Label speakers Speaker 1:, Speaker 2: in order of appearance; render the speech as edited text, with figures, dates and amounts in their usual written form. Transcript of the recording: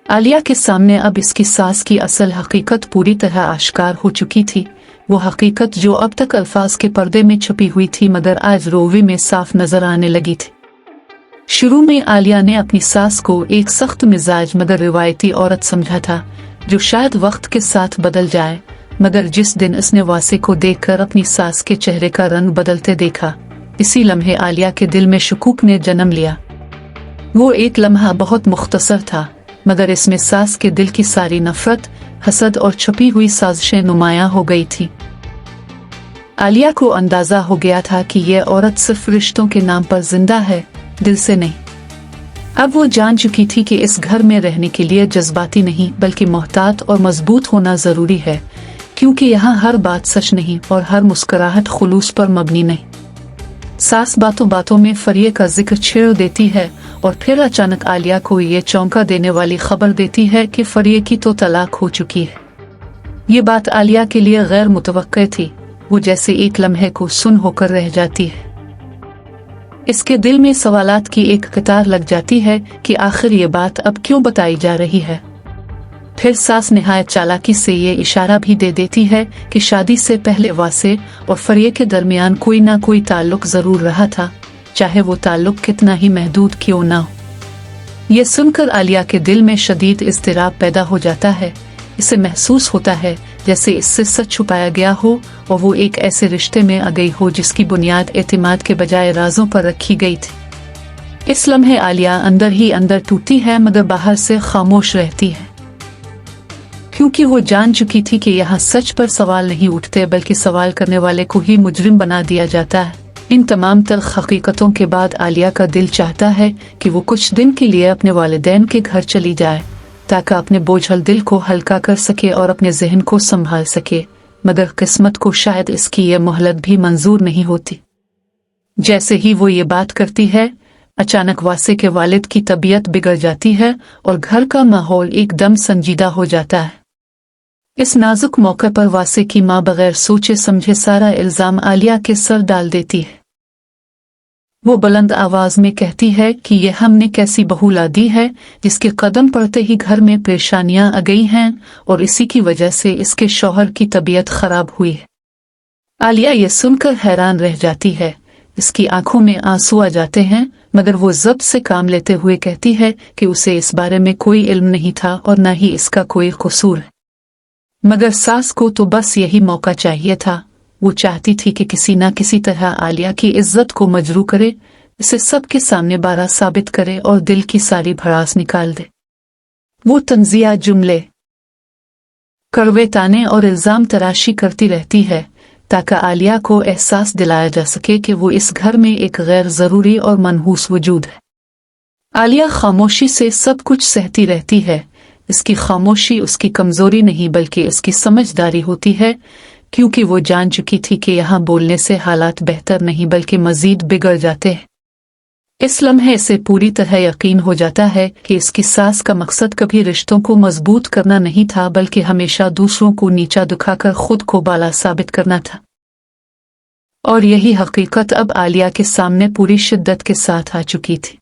Speaker 1: आलिया के सामने अब इसकी सास की असल हकीकत पूरी तरह आश्कार हो चुकी थी। वो हकीकत जो अब तक अल्फाज के पर्दे में छुपी हुई थी मगर आज रोवी में साफ नजर आने लगी थी। शुरू में आलिया ने अपनी सास को एक सख्त मिजाज मगर रिवायती औरत समझा था जो शायद वक्त के साथ बदल जाए, मगर जिस दिन उसने वासे को देखकर अपनी सास के चेहरे का रंग बदलते देखा, इसी लम्हे आलिया के दिल में शुकूक ने जन्म लिया। वो एक लम्हा बहुत मुख्तसर था मगर इसमें सास के दिल की सारी नफरत, हसद और छुपी हुई साजिशें नुमायां हो गई थी। आलिया को अंदाजा हो गया था कि यह औरत सिर्फ रिश्तों के नाम पर जिंदा है, दिल से नहीं। अब वो जान चुकी थी कि इस घर में रहने के लिए जज्बाती नहीं बल्कि मोहतात और मजबूत होना जरूरी है, क्योंकि यहाँ हर बात सच नहीं और हर मुस्कुराहट खुलूस पर मबनी नहीं। सास बातों बातों में फरिये का जिक्र छेड़ देती है और फिर अचानक आलिया को ये चौंका देने वाली खबर देती है कि फरिये की तो तलाक हो चुकी है। ये बात आलिया के लिए गैर मुतवक्के थी। वो जैसे एक लम्हे को सुन होकर रह जाती है। इसके दिल में सवालात की एक कतार लग जाती है कि आखिर ये बात अब क्यों बताई जा रही है। फिर सास निहायत चालाकी से ये इशारा भी दे देती है कि शादी से पहले वासे और फरिये के दरमियान कोई ना कोई ताल्लुक जरूर रहा था, चाहे वो ताल्लुक कितना ही महदूद क्यों ना हो। ये सुनकर आलिया के दिल में शदीद इज़्तिराब पैदा हो जाता है। इसे महसूस होता है जैसे इससे सच छुपाया गया हो और वो एक ऐसे रिश्ते में आ गई हो जिसकी बुनियाद एतमाद के बजाय राजों पर रखी गई थी। इस लम्हे आलिया अंदर ही अंदर टूटी है मगर बाहर से खामोश रहती है, क्योंकि वो जान चुकी थी कि यहाँ सच पर सवाल नहीं उठते बल्कि सवाल करने वाले को ही मुजरिम बना दिया जाता है। इन तमाम तल्ख हकीकतों के बाद आलिया का दिल चाहता है कि वो कुछ दिन के लिए अपने वालिदैन के घर चली जाए ताकि अपने बोझल दिल को हल्का कर सके और अपने जहन को संभाल सके, मगर किस्मत को शायद इसकी ये मोहलत भी मंजूर नहीं होती। जैसे ही वो ये बात करती है, अचानक वासे के वालिद की तबीयत बिगड़ जाती है और घर का माहौल एकदम संजीदा हो जाता है। इस नाजुक मौके पर वासे की मां बगैर सोचे समझे सारा इल्जाम आलिया के सर डाल देती है। वो बुलंद आवाज में कहती है कि ये हमने कैसी बहू ला दी है जिसके कदम पड़ते ही घर में परेशानियां आ गई हैं और इसी की वजह से इसके शौहर की तबीयत खराब हुई है। आलिया ये सुनकर हैरान रह जाती है। इसकी आंखों में आंसू आ जाते हैं मगर वो ज़ब्त से काम लेते हुए कहती है कि उसे इस बारे में कोई इल्म नहीं था और न ही इसका कोई कसूर है। मगर सास को तो बस यही मौका चाहिए था। वो चाहती थी कि किसी न किसी तरह आलिया की इज्जत को मजरू करे, इसे सबके सामने बारा साबित करे और दिल की सारी भड़ास निकाल दे। वो तंजिया जुमले, कड़वे ताने और इल्जाम तराशी करती रहती है ताकि आलिया को एहसास दिलाया जा सके कि वो इस घर में एक गैर जरूरी और मनहूस वजूद है। आलिया खामोशी से सब कुछ सहती रहती है। इसकी खामोशी उसकी कमजोरी नहीं बल्कि इसकी समझदारी होती है, क्योंकि वो जान चुकी थी कि यहाँ बोलने से हालात बेहतर नहीं बल्कि मजीद बिगड़ जाते हैं। इस लम्हे से पूरी तरह यकीन हो जाता है कि इसकी सास का मकसद कभी रिश्तों को मजबूत करना नहीं था बल्कि हमेशा दूसरों को नीचा दिखाकर खुद को बाला साबित करना था। और यही हकीकत अब आलिया के सामने पूरी शिद्दत के साथ आ चुकी थी।